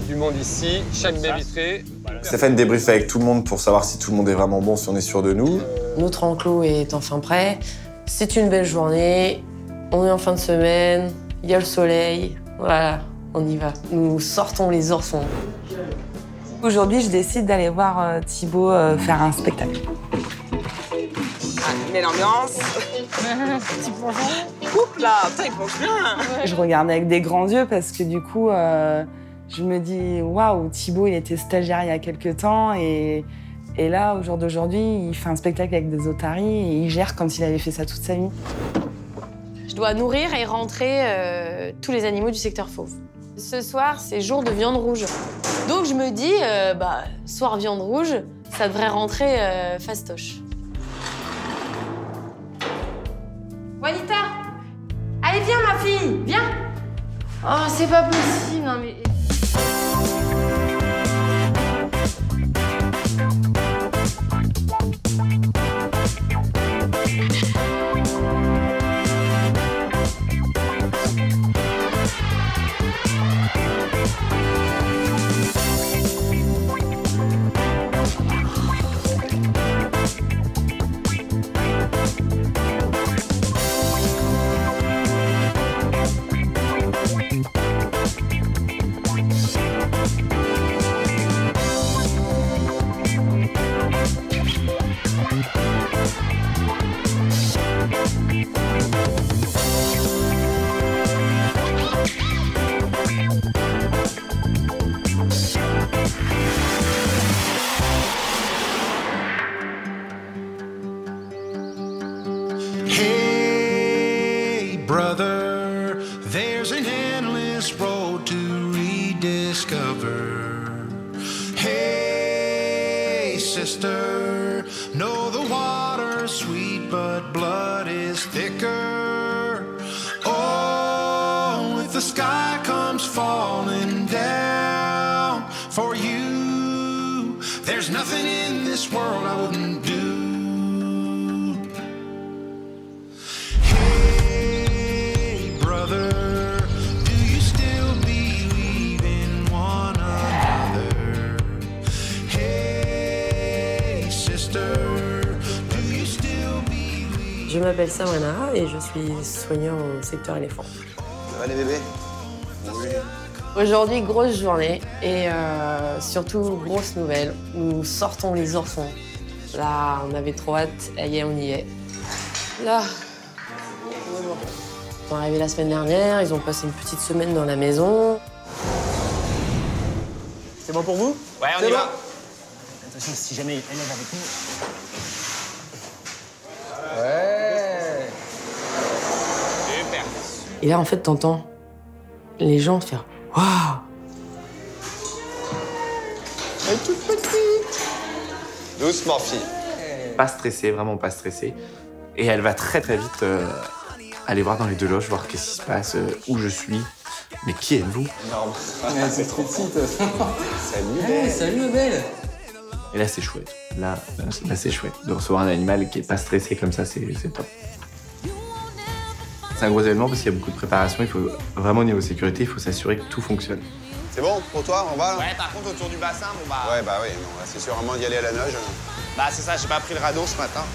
Du monde ici, chaque baie vitrée. Stéphane débriefe avec tout le monde pour savoir si tout le monde est vraiment bon, si on est sûr de nous. Notre enclos est enfin prêt. C'est une belle journée. On est en fin de semaine. Il y a le soleil. Voilà, on y va. Nous sortons les oursons. Aujourd'hui, je décide d'aller voir Thibaut faire un spectacle. Ah, mais l'ambiance. Petit plongeon. Coupe là, putain, il plonge bien. Je regarde avec des grands yeux parce que du coup, je me dis waouh, Thibaut, il était stagiaire il y a quelques temps et là, au jour d'aujourd'hui, il fait un spectacle avec des otaries et il gère comme s'il avait fait ça toute sa vie. Je dois nourrir et rentrer tous les animaux du secteur fauve. Ce soir, c'est jour de viande rouge. Donc je me dis, soir viande rouge, ça devrait rentrer fastoche. Juanita, allez viens ma fille, viens. Oh c'est pas possible, non mais. Hey, brother, there's an endless road to rediscover. Hey, sister, know the water's sweet, but blood is thicker. Oh, if the sky comes falling down for you, there's nothing in this world I wouldn't do. Je m'appelle Sabrina et je suis soigneur au secteur éléphant. Ça va les bébés? Oui. Aujourd'hui, grosse journée et surtout grosse nouvelle. Nous sortons les oursons. Là, on avait trop hâte, et on y est. Là, on est bon. Ils sont arrivés la semaine dernière, ils ont passé une petite semaine dans la maison. C'est bon pour vous? Ouais, on y va. Attention, si jamais elle est avec nous. Ouais. Super. Et là, en fait, t'entends les gens faire « Waouh !» Elle est toute petite. Doucement, fille. Pas stressée, vraiment pas stressée. Et elle va très très vite aller voir dans les deux loges, voir qu'est-ce qui se passe, où je suis. Mais qui êtes-vous? Énorme. C'est trop petite. Salut, Hey, salut, ma belle. Et là, c'est chouette. Là c'est chouette. De recevoir un animal qui est pas stressé comme ça, c'est top. C'est un gros événement parce qu'il y a beaucoup de préparation. Il faut vraiment, au niveau sécurité, il faut s'assurer que tout fonctionne. C'est bon pour toi, on va là? Ouais, par contre, autour du bassin, bon bah... Ouais, bah oui, non, là, c'est sûr vraiment d'y aller à la nage. Bah c'est ça, j'ai pas pris le radeau ce matin.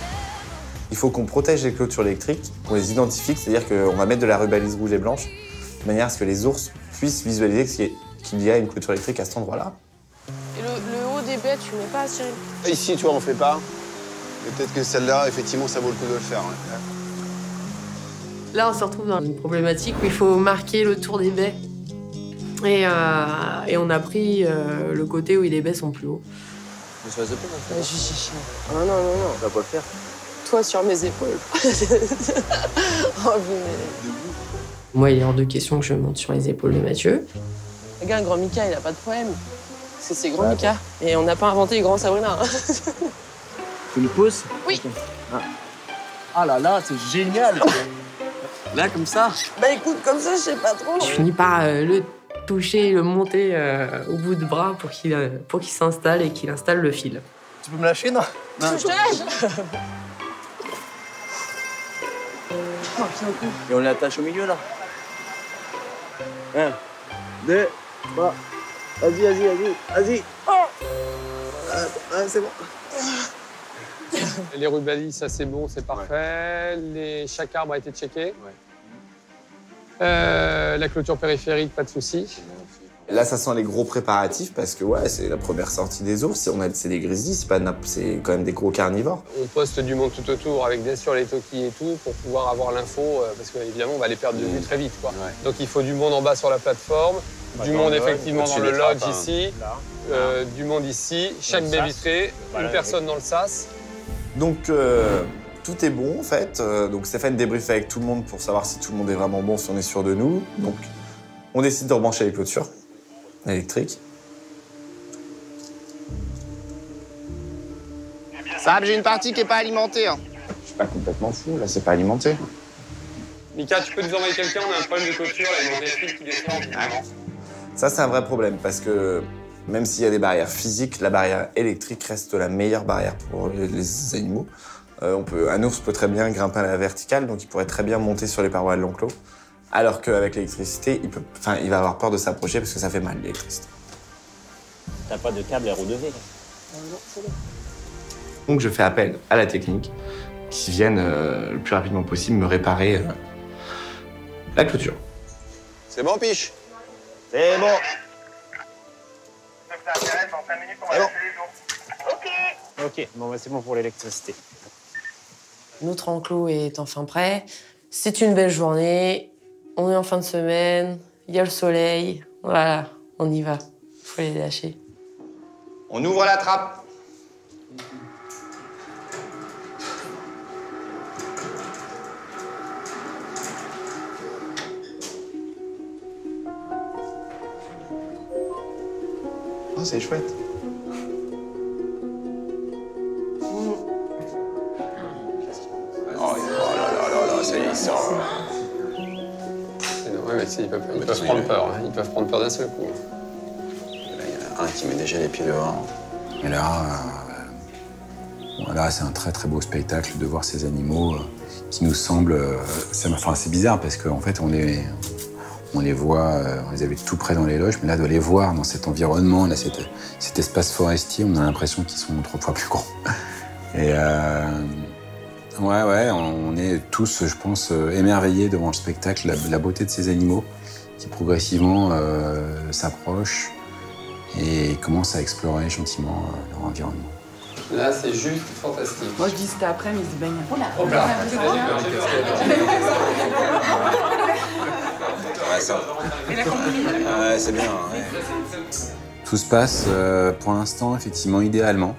Il faut qu'on protège les clôtures électriques, qu'on les identifie, c'est-à-dire qu'on va mettre de la rubalise rouge et blanche, de manière à ce que les ours puissent visualiser qu'il y a une clôture électrique à cet endroit-là. Et le haut des bêtes, tu mets pas, Cyril? Ici, tu vois, on fait pas. Mais peut-être que celle-là, effectivement, ça vaut le coup de le faire. Ouais. Là, on se retrouve dans une problématique où il faut marquer le tour des baies. Et on a pris le côté où les baies sont plus hauts. Mais sur les épaules, on fait. Non, non, non, non. On va pas le faire. Toi sur mes épaules. Oh, moi, il est hors de question que je monte sur les épaules de Mathieu. Regarde, grand Mika, il a pas de problème. Parce que c'est grand Mika. Et on n'a pas inventé les grands Sabrina. Tu me pousses? Oui. Okay. Ah là là, c'est génial. Là, comme ça? Bah écoute, comme ça, je sais pas trop. Je finis par le toucher, le monter au bout de bras pour qu'il s'installe et qu'il installe le fil. Tu peux me lâcher, non? Je te lâche. Et on l'attache au milieu, là. Hein? 2, 3. Vas-y. Oh c'est bon. Les rubalies, ça c'est bon, c'est parfait. Chaque arbre a été checké. La clôture périphérique, pas de souci. Là, ça sent les gros préparatifs parce que ouais, c'est la première sortie des ours. C'est des grizzlies, c'est quand même des gros carnivores. On poste du monde tout autour avec bien sûr les talkies et tout pour pouvoir avoir l'info parce qu'évidemment on va les perdre de vue très vite, quoi. Ouais. Donc il faut du monde en bas sur la plateforme, du monde effectivement dans le lodge ici, du monde ici, chaque baie vitrée, une personne dans le sas. Donc tout est bon en fait. Donc Stéphane débriefe avec tout le monde pour savoir si tout le monde est vraiment bon, si on est sûr de nous. Donc on décide de rebrancher les clôtures électriques. Sab, j'ai une partie qui est pas alimentée. Hein. Je suis pas complètement fou, là c'est pas alimenté. Mika, tu peux nous envoyer quelqu'un, on a un problème de clôture, il y a des fils qui descendent. Ça c'est un vrai problème parce que même s'il y a des barrières physiques, la barrière électrique reste la meilleure barrière pour les animaux. Un ours peut très bien grimper à la verticale, donc il pourrait très bien monter sur les parois de l'enclos. Alors qu'avec l'électricité, il va avoir peur de s'approcher parce que ça fait mal, l'électricité. T'as pas de câble RO2V là? Non, c'est bon. Donc je fais appel à la technique qui vienne le plus rapidement possible me réparer la clôture. C'est bon, Piche? C'est bon. C'est bon. Ok, bon bah c'est bon pour l'électricité. Notre enclos est enfin prêt. C'est une belle journée. On est en fin de semaine. Il y a le soleil. Voilà, on y va. Faut les lâcher. On ouvre la trappe. Oh, c'est chouette. Oh là, ça y est, il sort. Ouais, mais ils peuvent prendre peur. Ils peuvent prendre peur d'un seul coup. Là, il y en a un qui met déjà les pieds dehors. Et là, voilà, c'est un très très beau spectacle de voir ces animaux qui nous semblent... c'est bizarre parce qu'en fait, on les voit, on les avait tout près dans les loges, mais là, de les voir dans cet environnement, là, cet espace forestier, on a l'impression qu'ils sont 3 fois plus gros. Et ouais, on est tous, je pense, émerveillés devant le spectacle, la beauté de ces animaux qui progressivement s'approchent et commencent à explorer gentiment leur environnement. Là, c'est juste fantastique. Moi, je dis c'était après, mais ils se baignent. Hop là. Ouais, c'est bien. Ouais. Tout se passe pour l'instant, effectivement, idéalement.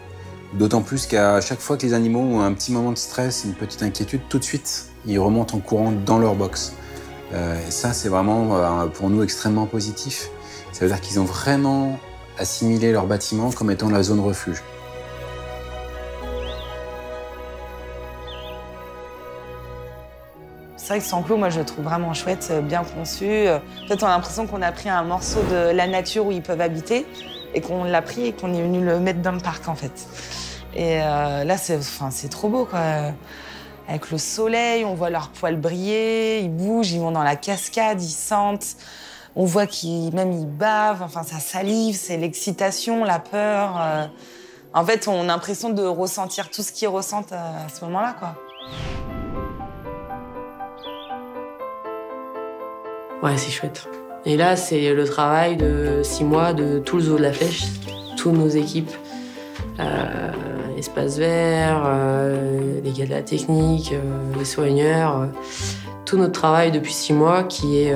D'autant plus qu'à chaque fois que les animaux ont un petit moment de stress, une petite inquiétude, tout de suite, ils remontent en courant dans leur box. Et ça, c'est vraiment pour nous extrêmement positif. Ça veut dire qu'ils ont vraiment assimilé leur bâtiment comme étant la zone refuge. C'est vrai que cet enclos, moi, je le trouve vraiment chouette, bien conçu. Peut-être on a l'impression qu'on a pris un morceau de la nature où ils peuvent habiter et qu'on l'a pris et qu'on est venu le mettre dans le parc, en fait. Et là, c'est trop beau, quoi. Avec le soleil, on voit leurs poils briller, ils bougent, ils vont dans la cascade, ils sentent. On voit qu'ils bavent, enfin, ça salive, c'est l'excitation, la peur. En fait, on a l'impression de ressentir tout ce qu'ils ressentent à ce moment-là, quoi. Ouais, c'est chouette. Et là, c'est le travail de 6 mois de tout le zoo de la Flèche, toutes nos équipes. Espace vert, les gars de la technique, les soigneurs. Tout notre travail depuis 6 mois qui est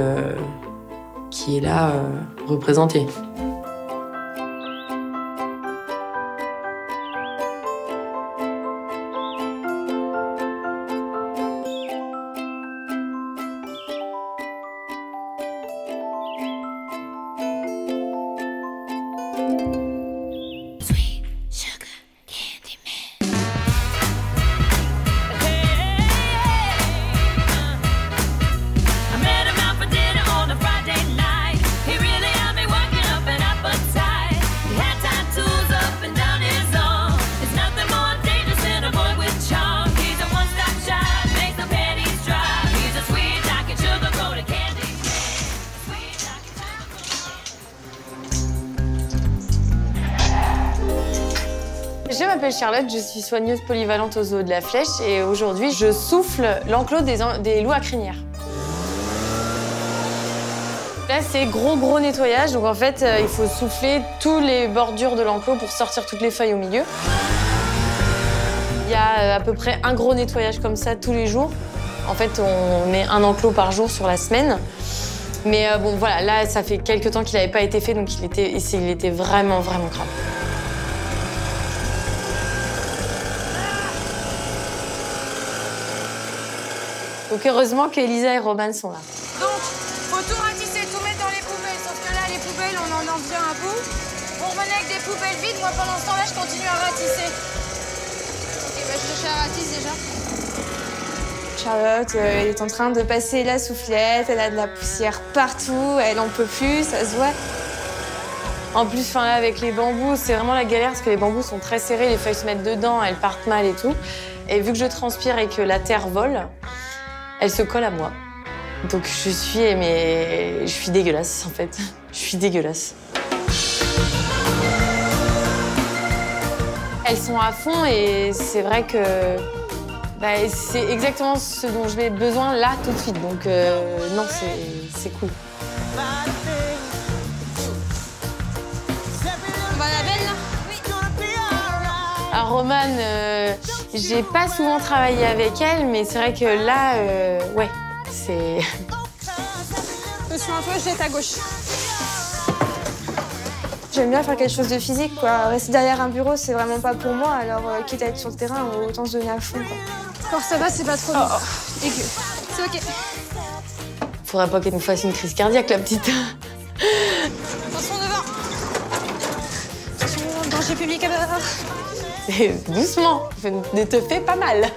là représenté. Je m'appelle Charlotte, je suis soigneuse polyvalente au zoo de la Flèche et aujourd'hui, je souffle l'enclos des loups à crinière. Là, c'est gros nettoyage, donc en fait, il faut souffler tous les bordures de l'enclos pour sortir toutes les feuilles au milieu. Il y a à peu près un gros nettoyage comme ça tous les jours. En fait, on met un enclos par jour sur la semaine. Mais bon, voilà, là, ça fait quelques temps qu'il n'avait pas été fait, donc il était vraiment crade. Donc heureusement qu'Elisa et Roman sont là. Donc, faut tout ratisser, tout mettre dans les poubelles. Sauf que là, les poubelles, on en vient à bout. On revenait avec des poubelles vides. Moi, pendant ce temps-là, je continue à ratisser. Ok, bah, je cherche à ratisser déjà. Charlotte, elle est en train de passer la soufflette, elle a de la poussière partout, elle en peut plus, ça se voit. En plus, enfin là, avec les bambous, c'est vraiment la galère parce que les bambous sont très serrés, les feuilles se mettent dedans, elles partent mal et tout. Et vu que je transpire et que la terre vole, elle se colle à moi. Donc je suis dégueulasse en fait. Je suis dégueulasse. Elles sont à fond et c'est vrai que c'est exactement ce dont j'ai besoin là tout de suite. Donc non, c'est cool. On va à la benne là? Oui. Alors Romane, j'ai pas souvent travaillé avec elle, mais c'est vrai que là, ouais, c'est... Attention un peu, je jette à gauche. J'aime bien faire quelque chose de physique, quoi. Rester derrière un bureau, c'est vraiment pas pour moi, alors quitte à être sur le terrain, autant se donner à fond, quoi. Encore ça va, c'est pas trop long. Aigu. C'est ok. Faudrait pas qu'elle nous fasse une crise cardiaque, la petite. Attention devant. Attention, danger public à bord. Doucement, ne te fais pas mal.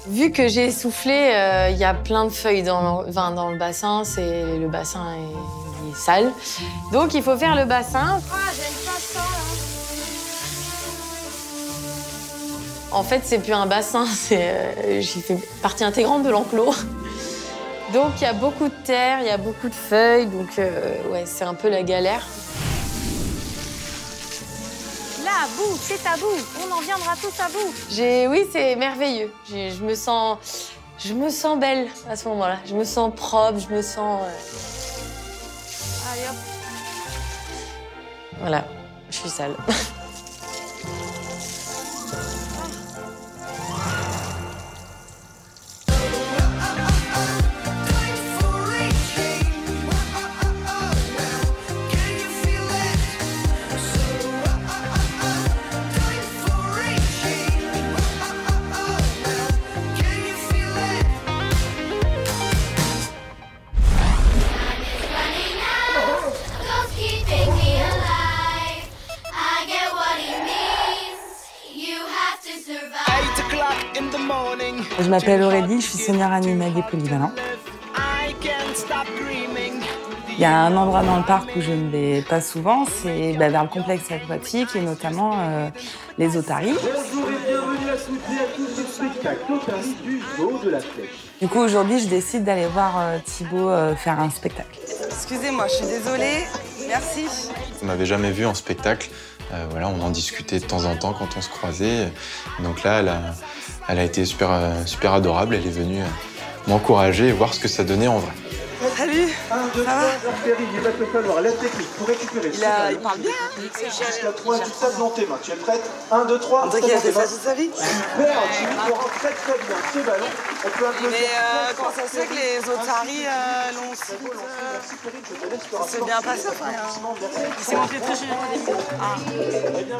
Vu que j'ai soufflé, il y a plein de feuilles dans le bassin, le bassin est sale. Donc il faut faire le bassin. Ah, j'aime pas ça, là. En fait, c'est plus un bassin, j'y fais partie intégrante de l'enclos. Donc il y a beaucoup de terre, il y a beaucoup de feuilles, donc ouais, c'est un peu la galère. Là, à bout, c'est à bout. On en viendra tous à bout. Oui, c'est merveilleux. Je me sens belle à ce moment-là. Je me sens propre, je me sens... Allez hop. Voilà, je suis sale. Je m'appelle Aurélie, je suis soigneur animalier polyvalent. Il y a un endroit dans le parc où je ne vais pas souvent, c'est vers le complexe aquatique et notamment les otaries. Bonjour et bienvenue à soutenir à tous le spectacle Otaries du zoo de la Flèche. Du coup, aujourd'hui, je décide d'aller voir Thibaut faire un spectacle. Excusez-moi, je suis désolée. Merci. On m'avait jamais vu en spectacle. Voilà, on en discutait de temps en temps quand on se croisait. Donc là, elle a été super adorable. Elle est venue m'encourager et voir ce que ça donnait en vrai. Salut. 1, 2, 3, il va te falloir la technique pour récupérer ce ballon. Il parle bien. Jusqu'à 3 du sable dans tes mains. Tu es prête? 1, 2, 3. André qui a fait ça toute sa vie. Super, Jimmy, tu rends très bien ce ballon. On peut applaudir. Mais comment ça se fait que les otaries l'ont aussi vite c'est bien passé, c'est mon très génial.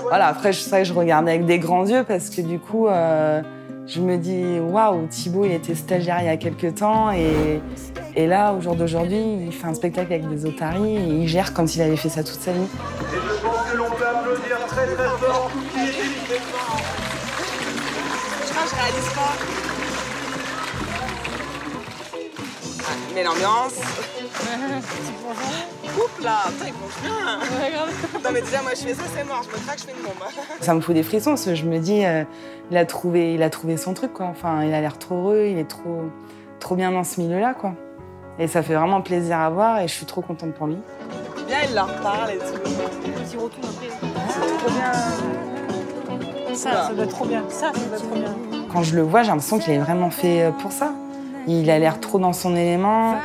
Voilà, après, c'est vrai que je regardais avec des grands yeux parce que du coup, je me dis, waouh, Thibaut, il était stagiaire il y a quelques temps et là, au jour d'aujourd'hui, il fait un spectacle avec des otaries et il gère comme s'il avait fait ça toute sa vie. Et je pense que l'on peut applaudir très fort tout qui est délicat. Je crois que je réalise pas. Ah, mais l'ambiance. Coupe là, putain, il pense bien. Ouais, grave. Non mais déjà, moi je fais ça, c'est mort. Je me craque, je fais une bombe. Ça me fout des frissons parce que je me dis, il a trouvé son truc, quoi. Enfin, il a l'air trop heureux, il est trop bien dans ce milieu-là, quoi. Et ça fait vraiment plaisir à voir et je suis trop contente pour lui. bien, il leur parle et tout. Petit retour après. C'est trop bien. Ça doit être trop bien. Ça doit être trop bien. Quand je le vois, j'ai l'impression qu'il est vraiment fait pour ça. Il a l'air trop dans son élément.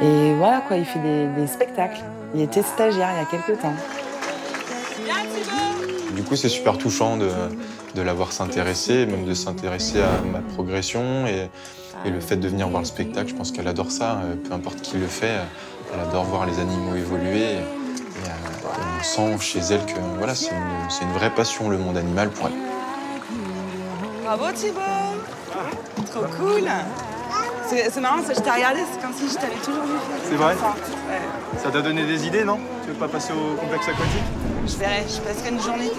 Et voilà quoi, il fait des spectacles. Il était stagiaire il y a quelques temps. Du coup, c'est super touchant de l'avoir s'intéresser, même de s'intéresser à ma progression et le fait de venir voir le spectacle. Je pense qu'elle adore ça, peu importe qui le fait. Elle adore voir les animaux évoluer. Et on sent chez elle que voilà, c'est une vraie passion, le monde animal, pour elle. Bravo Thibaut! Trop cool! C'est marrant, je t'ai regardé, c'est comme si je t'avais toujours vu. C'est vrai? Ouais. Ça t'a donné des idées, non? Tu veux pas passer au complexe aquatique? Je verrai, je passerai une journée.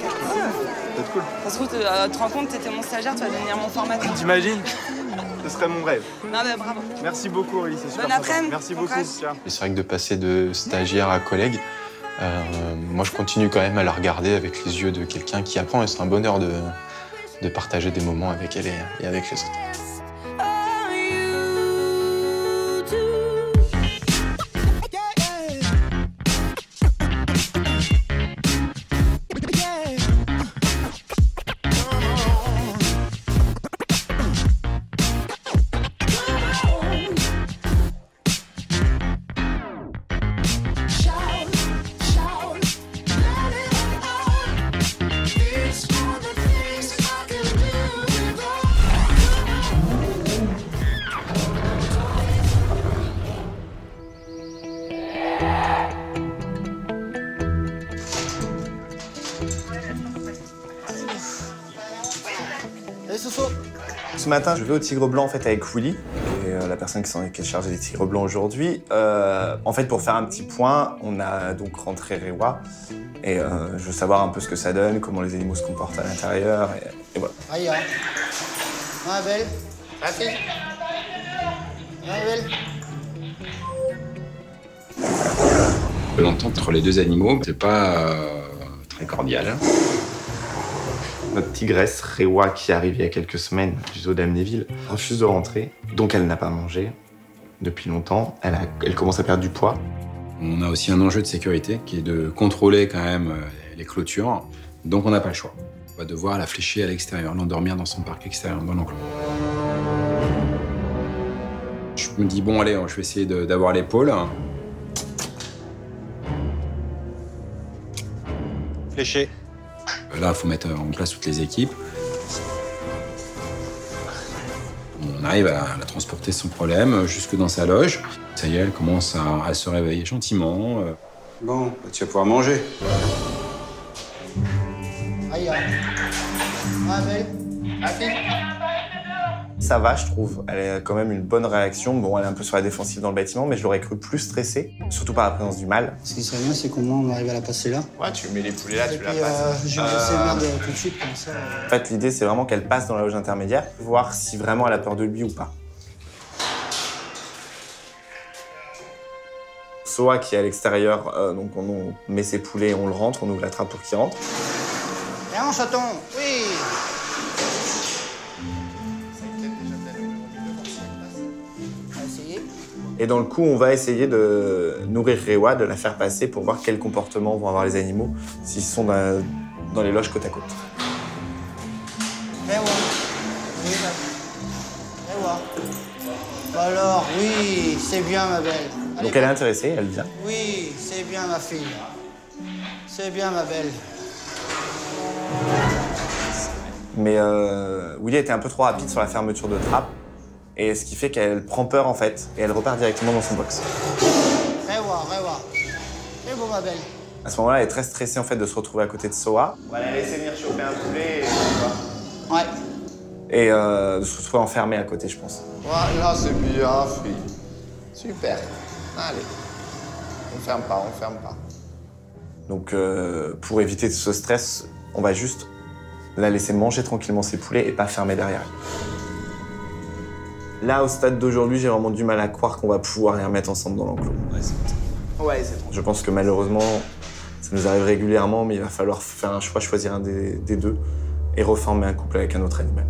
C'est cool. Ça se trouve, tu te rends compte, t'étais mon stagiaire, tu vas devenir mon formateur. T'imagines? Ce serait mon rêve. Non mais bravo. Merci beaucoup, Aurélie, c'est super. Bon après-midi. Merci beaucoup. Et c'est vrai que de passer de stagiaire à collègue, moi je continue quand même à la regarder avec les yeux de quelqu'un qui apprend et c'est un bonheur de partager des moments avec elle et avec les autres. Ce matin, je vais au Tigre Blanc en fait, avec Willy, et la personne qui est chargée des Tigres Blancs aujourd'hui. En fait, pour faire un petit point, on a donc rentré Rewa. Et je veux savoir un peu ce que ça donne, comment les animaux se comportent à l'intérieur, et voilà. Aïe, ma belle. Merci. Ma belle. L'entente entre les deux animaux, c'est pas très cordial. Notre tigresse, Rewa, qui arrive il y a quelques semaines du zoo d'Amnéville, refuse de rentrer, donc elle n'a pas mangé depuis longtemps. Elle commence à perdre du poids. On a aussi un enjeu de sécurité qui est de contrôler quand même les clôtures, donc on n'a pas le choix. On va devoir la flécher à l'extérieur, l'endormir dans son parc extérieur, dans l'enclos. Je me dis, bon allez, je vais essayer d'avoir l'épaule. Fléché. Là, il faut mettre en place toutes les équipes. On arrive à la transporter sans problème jusque dans sa loge. Ça y est, elle commence à se réveiller gentiment. Bon, tu vas pouvoir manger. Aïe, ma belle. Merci. Ça va, je trouve. Elle a quand même une bonne réaction. Bon, elle est un peu sur la défensive dans le bâtiment, mais je l'aurais cru plus stressée, surtout par la présence du mâle. Ce qui serait bien, c'est comment on arrive à la passer là. Ouais, tu mets les poulets là, tu la passes. Je vais laisser merde tout de suite, comme ça. En fait, l'idée, c'est vraiment qu'elle passe dans la loge intermédiaire, voir si vraiment elle a peur de lui ou pas. Soa qui est à l'extérieur, donc on met ses poulets, on le rentre, on ouvre la trappe pour qu'il rentre. Viens, chaton. Oui. Et dans le coup, on va essayer de nourrir Rewa, de la faire passer pour voir quel comportement vont avoir les animaux s'ils sont dans les loges côte à côte. Rewa. Oui, Rewa. Alors, oui, c'est bien, ma belle. Allez, Donc elle est intéressée, elle vient. Oui, c'est bien, ma fille. C'est bien, ma belle. Mais Willy était un peu trop rapide sur la fermeture de trappe. Et ce qui fait qu'elle prend peur en fait, et elle repart directement dans son box. Rewa. C'est beau, ma belle. À ce moment-là, elle est très stressée en fait de se retrouver à côté de Soa. On va la laisser venir choper un poulet et... Ouais. Et de se retrouver enfermée à côté, je pense. Voilà, c'est bien, fille. Super. Allez. On ferme pas. Donc pour éviter ce stress, on va juste la laisser manger tranquillement ses poulets et pas fermer derrière elle. Là, au stade d'aujourd'hui, j'ai vraiment du mal à croire qu'on va pouvoir les remettre ensemble dans l'enclos. Ouais, c'est bon. Je pense que malheureusement, ça nous arrive régulièrement, mais il va falloir faire un choix, choisir un des deux et reformer un couple avec un autre animal.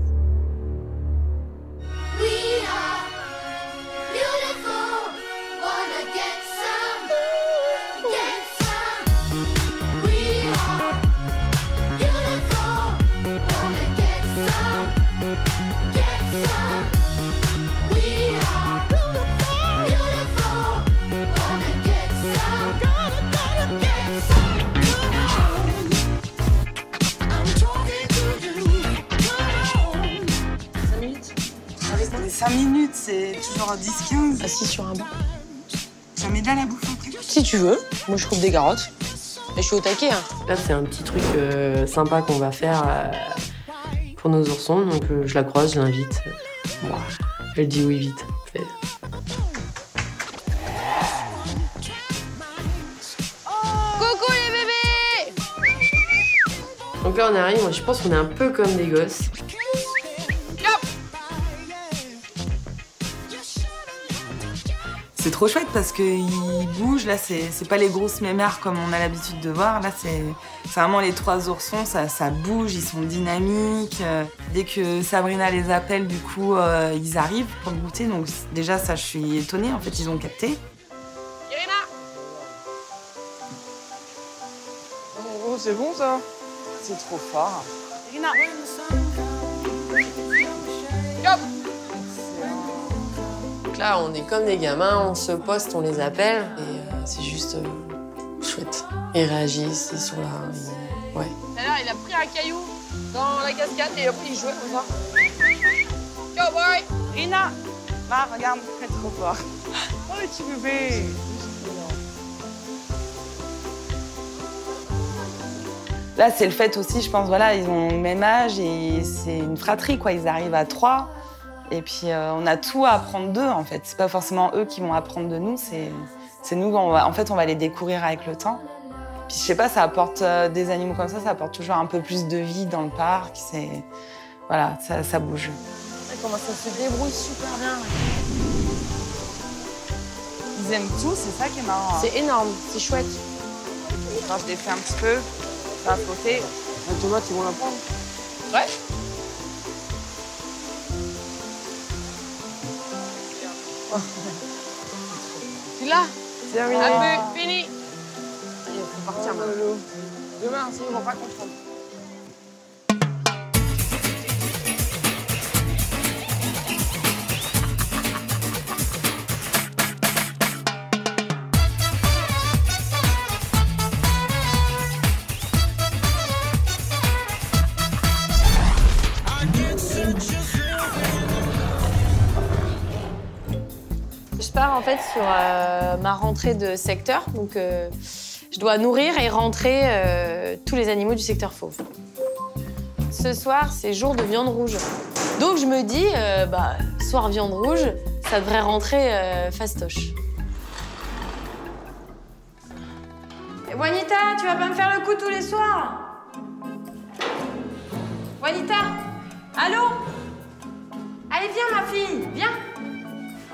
5 minutes, c'est toujours 10-15. Assis sur un banc. Jamais de la bouffe après. Si tu veux, moi je coupe des carottes. Et je suis au taquet. Hein. Là, c'est un petit truc sympa qu'on va faire pour nos oursons. Donc je la croise, je l'invite. Bon, elle dit oui vite. Coucou les bébés! Donc là, on arrive, moi je pense qu'on est un peu comme des gosses. C'est trop chouette parce qu'ils bougent. Là, c'est pas les grosses mémères comme on a l'habitude de voir. Là, c'est vraiment les 3 oursons, ça bouge, ils sont dynamiques. Dès que Sabrina les appelle, du coup, ils arrivent pour goûter. Donc déjà, ça, je suis étonnée. En fait, ils ont capté. Oh, c'est bon ça? C'est trop fort. Irina. Donc là, on est comme des gamins, on se poste, on les appelle. Et c'est juste chouette. Ils réagissent, ils sont là. Ouais. Tout à l'heure, il a pris un caillou dans la cascade et après, il jouait comme ça. Yo, boy! Irina. Là, regarde, c'est trop fort. Oh, le petit bébé. Là, c'est le fait aussi, je pense, voilà, ils ont le même âge et c'est une fratrie, quoi. Ils arrivent à 3. Et puis, on a tout à apprendre d'eux, en fait. C'est pas forcément eux qui vont apprendre de nous, c'est nous, en fait, on va les découvrir avec le temps. Puis, je sais pas, ça apporte des animaux comme ça apporte toujours un peu plus de vie dans le parc. Voilà, ça bouge. Comment ça se débrouille super bien. Ils aiment tout, c'est ça qui est marrant. C'est énorme, c'est chouette. Quand je les fais un petit peu, ça va flotter. Les tomates, ils vont la prendre? Ouais. Tu l'as? C'est terminé. Un peu, fini. Allez, on faut partir maintenant. Demain, sinon ils vont pas comprendre. Je pars en fait sur ma rentrée de secteur, donc je dois nourrir et rentrer tous les animaux du secteur fauve. Ce soir, c'est jour de viande rouge. Donc je me dis, soir viande rouge, ça devrait rentrer fastoche. Et Juanita, tu vas pas me faire le coup tous les soirs? Juanita, allô? Allez, viens ma fille, viens.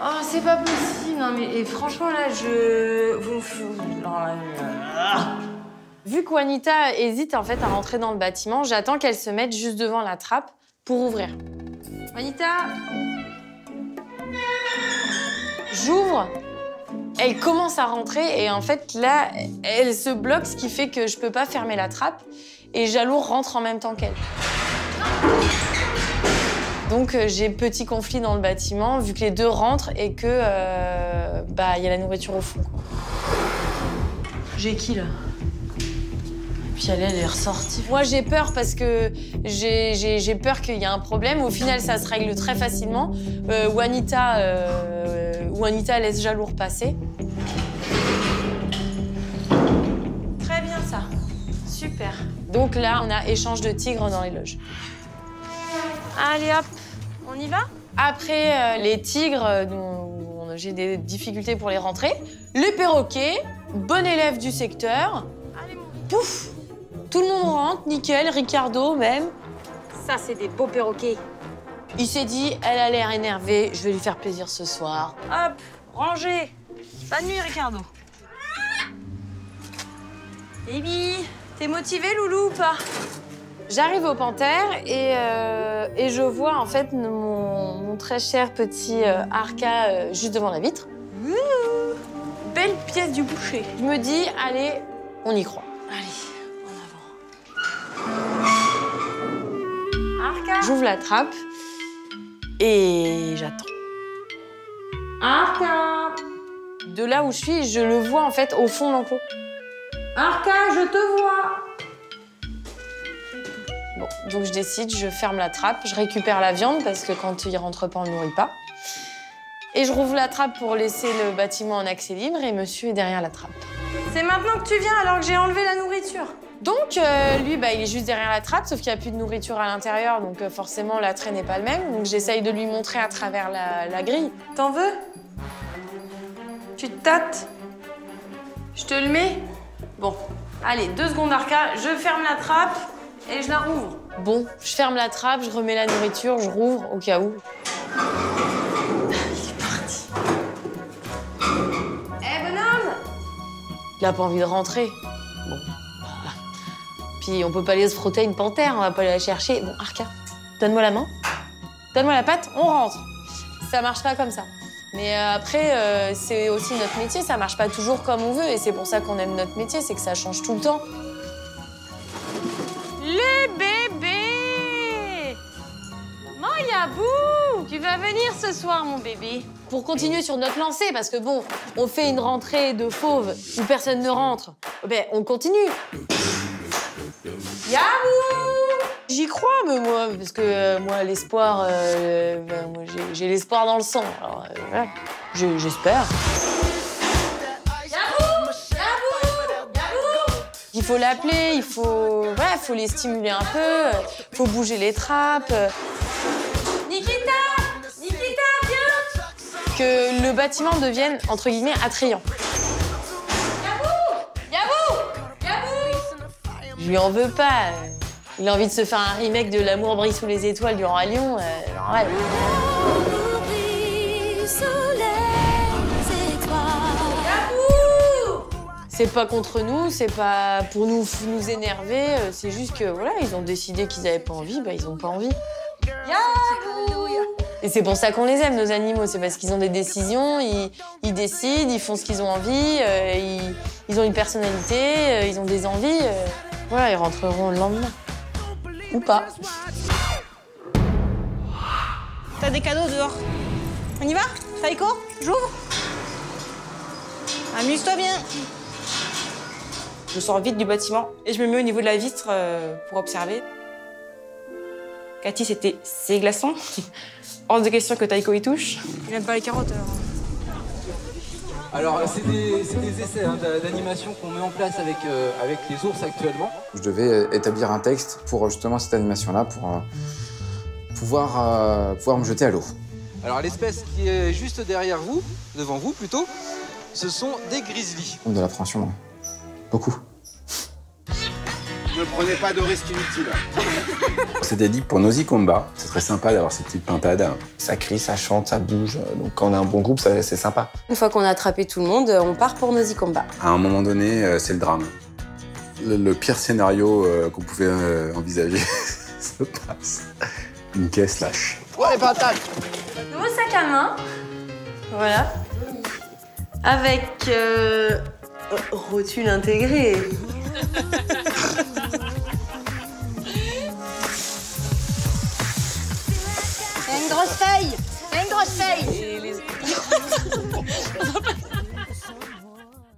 Oh, c'est pas possible, non mais et franchement là, Vu que Juanita hésite en fait à rentrer dans le bâtiment, j'attends qu'elle se mette juste devant la trappe pour ouvrir. Juanita! J'ouvre, elle commence à rentrer et en fait là, elle se bloque, ce qui fait que je peux pas fermer la trappe et Jalour rentre en même temps qu'elle. Donc j'ai petit conflit dans le bâtiment, vu que les deux rentrent et que y a la nourriture au fond. J'ai qui là? Et puis elle est ressortie. Moi j'ai peur parce que j'ai peur qu'il y ait un problème. Au final ça se règle très facilement. Juanita laisse Jalour passer. Très bien ça. Super. Donc là on a échange de tigres dans les loges. Allez hop, on y va? Après les tigres, dont j'ai des difficultés pour les rentrer, les perroquets, bon élève du secteur. Pouf! Tout le monde rentre, nickel, Ricardo même. Ça, c'est des beaux perroquets. Il s'est dit, elle a l'air énervée, je vais lui faire plaisir ce soir. Hop, rangez. Bonne nuit, Ricardo. Baby, t'es motivé, loulou, ou pas? J'arrive au Panthère et je vois en fait mon très cher petit Arca juste devant la vitre. Belle pièce du boucher. Je me dis, allez, on y croit. Allez, en avant. Arca. J'ouvre la trappe et j'attends. Arca. De là où je suis, je le vois en fait au fond de l'enclos. Arca, je te vois. Bon, donc je décide, je ferme la trappe, je récupère la viande parce que quand il rentre pas, on ne nourrit pas. Et je rouvre la trappe pour laisser le bâtiment en accès libre et monsieur est derrière la trappe. C'est maintenant que tu viens alors que j'ai enlevé la nourriture. Donc lui, il est juste derrière la trappe, sauf qu'il n'y a plus de nourriture à l'intérieur, donc forcément l'attrait n'est pas le même. Donc j'essaye de lui montrer à travers la grille. T'en veux? Tu te tâtes? Je te le mets? Bon, allez, 2 secondes Arca, je ferme la trappe et je la rouvre. Bon, je ferme la trappe, je remets la nourriture, je rouvre au cas où. Il est parti. Eh bonhomme! Il a pas envie de rentrer. Bon. Puis on peut pas aller se frotter une panthère, on va pas aller la chercher. Bon, Arca, donne-moi la main, donne-moi la patte, on rentre. Ça marche pas comme ça. Mais après, c'est aussi notre métier, ça marche pas toujours comme on veut. Et c'est pour ça qu'on aime notre métier, c'est que ça change tout le temps. Les bébés! Moyabou! Tu vas venir ce soir, mon bébé. Pour continuer sur notre lancée, parce que bon, on fait une rentrée de fauves où personne ne rentre, ben on continue. Yabou! J'y crois, mais moi, parce que moi, l'espoir, moi, j'ai l'espoir dans le sang. Alors, voilà, j'espère. Yabou! Yabou! Yabou! Il faut l'appeler, il faut les stimuler un peu, il faut bouger les trappes. Nikita! Nikita, viens! Que le bâtiment devienne, entre guillemets, attrayant. Yabou! Yabou! Yabou! Je lui en veux pas. Il a envie de se faire un remake de L'amour brille sous les étoiles du Roi Lion. Ouais. C'est pas contre nous, c'est pas pour nous énerver, c'est juste que voilà, ils ont décidé qu'ils avaient pas envie, ils ont pas envie. Et c'est pour ça qu'on les aime, nos animaux, c'est parce qu'ils ont des décisions, ils décident, ils font ce qu'ils ont envie, ils ont une personnalité, ils ont des envies. Voilà, ils rentreront le lendemain. Ou pas. T'as des cadeaux dehors. On y va? Taïko, j'ouvre. Amuse-toi bien. Je sors vite du bâtiment et je me mets au niveau de la vitre pour observer. Cathy, c'était ses glaçons. Hors de question que Taïko y touche. Il aime pas les carottes alors. Alors, c'est des essais d'animation qu'on met en place avec les ours actuellement. Je devais établir un texte pour justement cette animation-là, pour pouvoir me jeter à l'eau. Alors, l'espèce qui est juste derrière vous, devant vous plutôt, ce sont des grizzlies. De l'appréhension, hein. Beaucoup. Ne prenez pas de risques inutiles. C'était dit pour Nosy Combat. C'est très sympa d'avoir ces petites pintades. Ça crie, ça chante, ça bouge. Donc quand on a un bon groupe, c'est sympa. Une fois qu'on a attrapé tout le monde, on part pour Nosy Combat. À un moment donné, c'est le drame. Le pire scénario qu'on pouvait envisager se passe. Une caisse lâche. Ouais, patates! Nouveau sac à main. Voilà. Avec rotule intégrée. Il y a une grosse feuille. Il y a une grosse feuille.